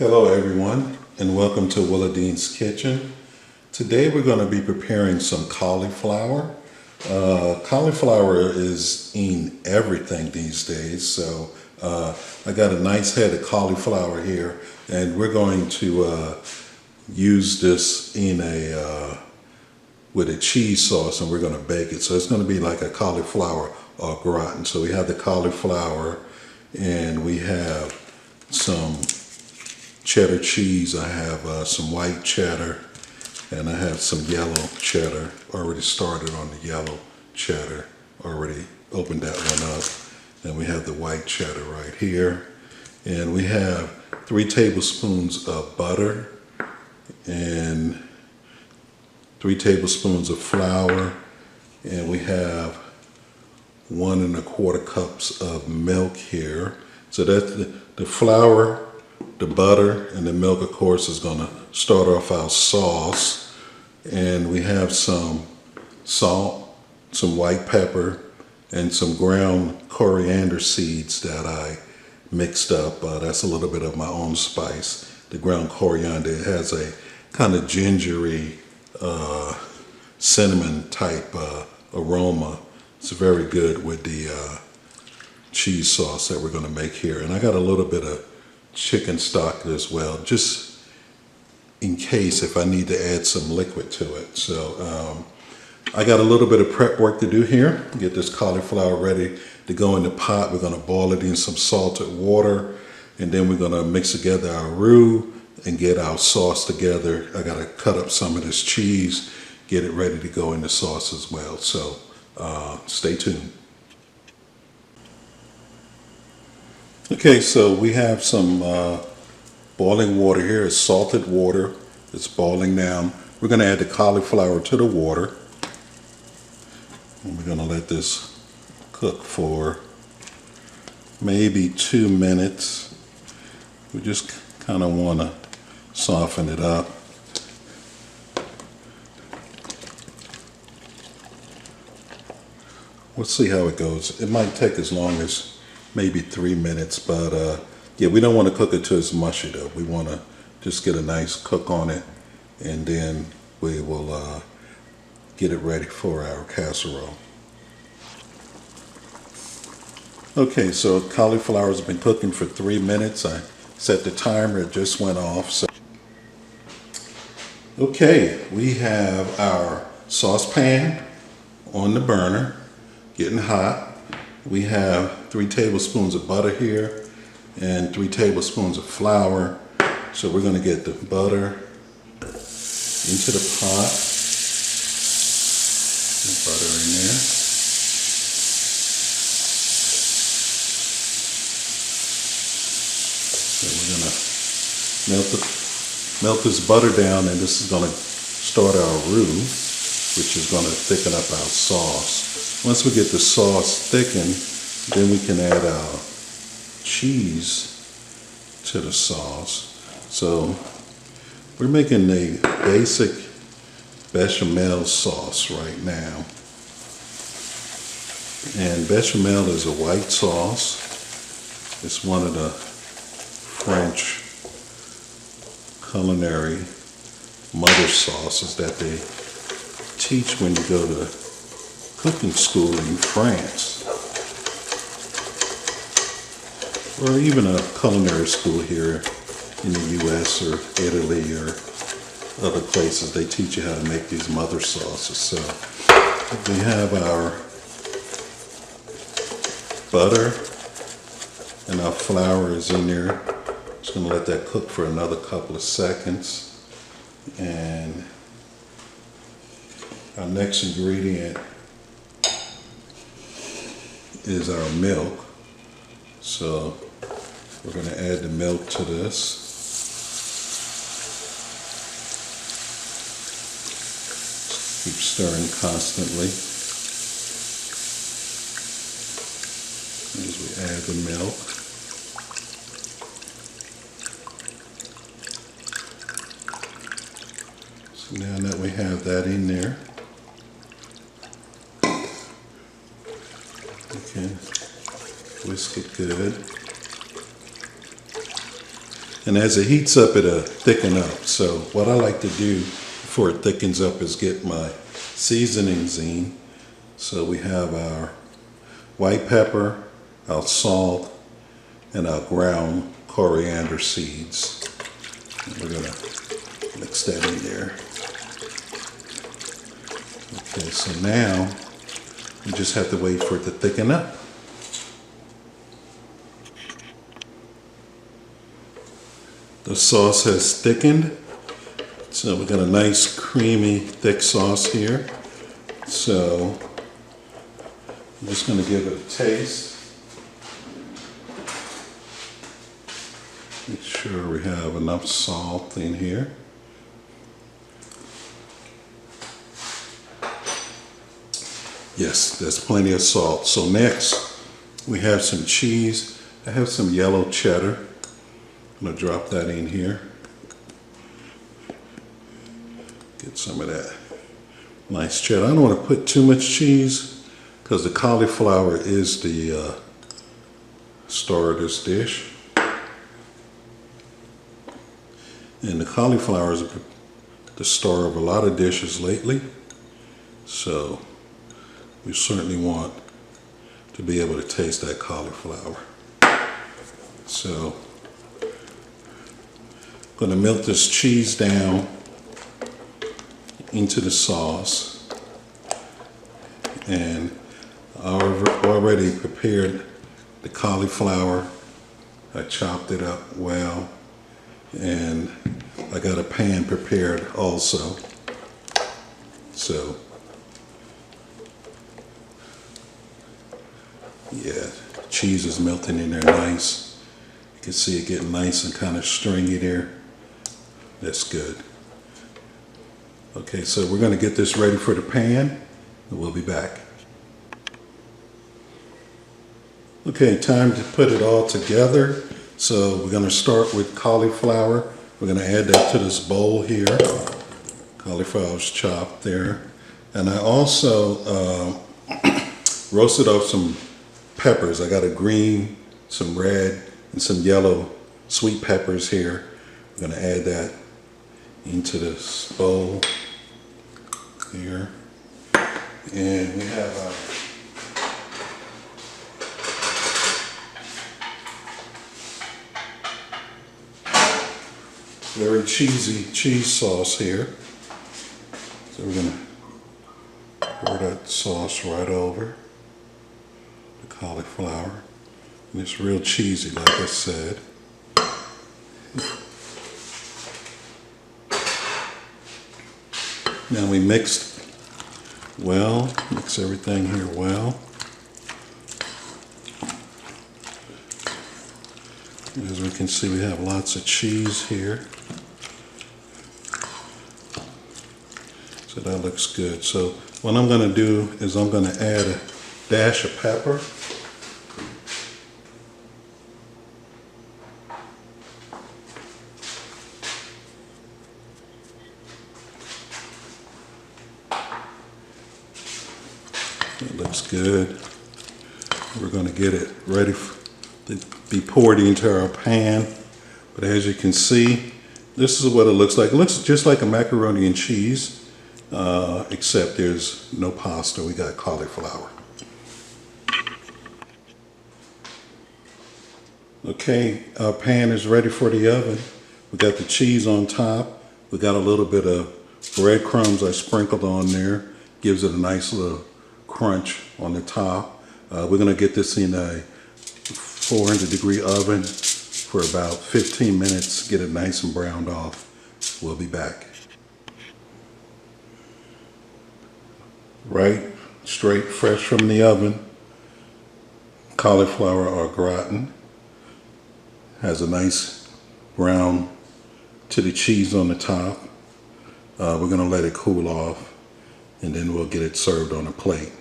Hello everyone, and welcome to WillieDeans Kitchen. Today we're going to be preparing some cauliflower. Cauliflower is in everything these days, so I got a nice head of cauliflower here, and we're going to use this in with a cheese sauce, and we're going to bake it. So it's going to be like a cauliflower au gratin. So we have the cauliflower, and we have some cheddar cheese. I have some white cheddar, and I have some yellow cheddar. Already started on the yellow cheddar, already opened that one up. Then we have the white cheddar right here, and we have 3 tablespoons of butter and 3 tablespoons of flour, and we have 1 1/4 cups of milk here. So that's the flour, the butter, and the milk, of course, is going to start off our sauce. And we have some salt, some white pepper, and some ground coriander seeds that I mixed up. That's a little bit of my own spice. The ground coriander, it has a kind of gingery, cinnamon type aroma. It's very good with the cheese sauce that we're going to make here. And I got a little bit of chicken stock as well, just in case if I need to add some liquid to it. So I got a little bit of prep work to do here. Get this cauliflower ready to go in the pot. We're going to boil it in some salted water, and then we're going to mix together our roux and get our sauce together. I got to cut up some of this cheese, get it ready to go in the sauce as well. So stay tuned. Okay, so we have some boiling water here. It's salted water. It's boiling down. We're going to add the cauliflower to the water. And we're going to let this cook for maybe 2 minutes. We just kind of want to soften it up. We'll see how it goes. It might take as long as maybe 3 minutes, but yeah, we don't want to cook it till it's mushy though. We want to just get a nice cook on it, and then we will get it ready for our casserole. Okay, so cauliflower has been cooking for 3 minutes. I set the timer, it just went off. So okay, we have our saucepan on the burner, getting hot. We have 3 tablespoons of butter here and 3 tablespoons of flour. So we're going to get the butter into the pot. The butter in there. So we're going to melt this butter down, and this is going to start our roux, which is going to thicken up our sauce. Once we get the sauce thickened, then we can add our cheese to the sauce. So we're making a basic bechamel sauce right now. And bechamel is a white sauce. It's one of the French culinary mother sauces that they teach when you go to cooking school in France, or even a culinary school here in the US or Italy or other places. They teach you how to make these mother sauces. So we have our butter and our flour is in there. Just going to let that cook for another couple of seconds. And our next ingredient is our milk. So we're going to add the milk to this. Keep stirring constantly as we add the milk. So now that we have that in there, we can whisk it good. And as it heats up, it'll thicken up. So what I like to do before it thickens up is get my seasonings in. So we have our white pepper, our salt, and our ground coriander seeds. And we're gonna mix that in there. Okay, so now we just have to wait for it to thicken up. The sauce has thickened, so we got a nice creamy thick sauce here. So I'm just going to give it a taste. Make sure we have enough salt in here. Yes, there's plenty of salt. So next we have some cheese. I have some yellow cheddar. I'm going to drop that in here. Get some of that nice cheddar. I don't want to put too much cheese because the cauliflower is the star of this dish. And the cauliflower is the star of a lot of dishes lately. So we certainly want to be able to taste that cauliflower. So I'm going to melt this cheese down into the sauce, and I've already prepared the cauliflower. I chopped it up well, and I got a pan prepared also. So yeah, cheese is melting in there nice. You can see it getting nice and kind of stringy there. That's good. Okay, so we're going to get this ready for the pan, and we'll be back. Okay, time to put it all together. So we're going to start with cauliflower. We're going to add that to this bowl here. Cauliflower's chopped there. And I also roasted off some peppers. I got a green, some red, and some yellow sweet peppers here. I'm going to add that into this bowl here. And we have our very cheesy cheese sauce here. So we're going to pour that sauce right over the cauliflower. And it's real cheesy, like I said. Now we mix everything here well. As we can see, we have lots of cheese here. So that looks good. So what I'm going to do is I'm going to add a dash of pepper. It looks good. We're going to get it ready to be poured into our pan. But as you can see, this is what it looks like. It looks just like a macaroni and cheese, except there's no pasta. We got cauliflower. Okay, our pan is ready for the oven. We got the cheese on top. We got a little bit of breadcrumbs I sprinkled on there. Gives it a nice little crunch on the top. We're going to get this in a 400-degree oven for about 15 minutes. Get it nice and browned off. We'll be back. Right, straight, fresh from the oven. Cauliflower or gratin. Has a nice brown to the cheese on the top. We're going to let it cool off, and then we'll get it served on a plate.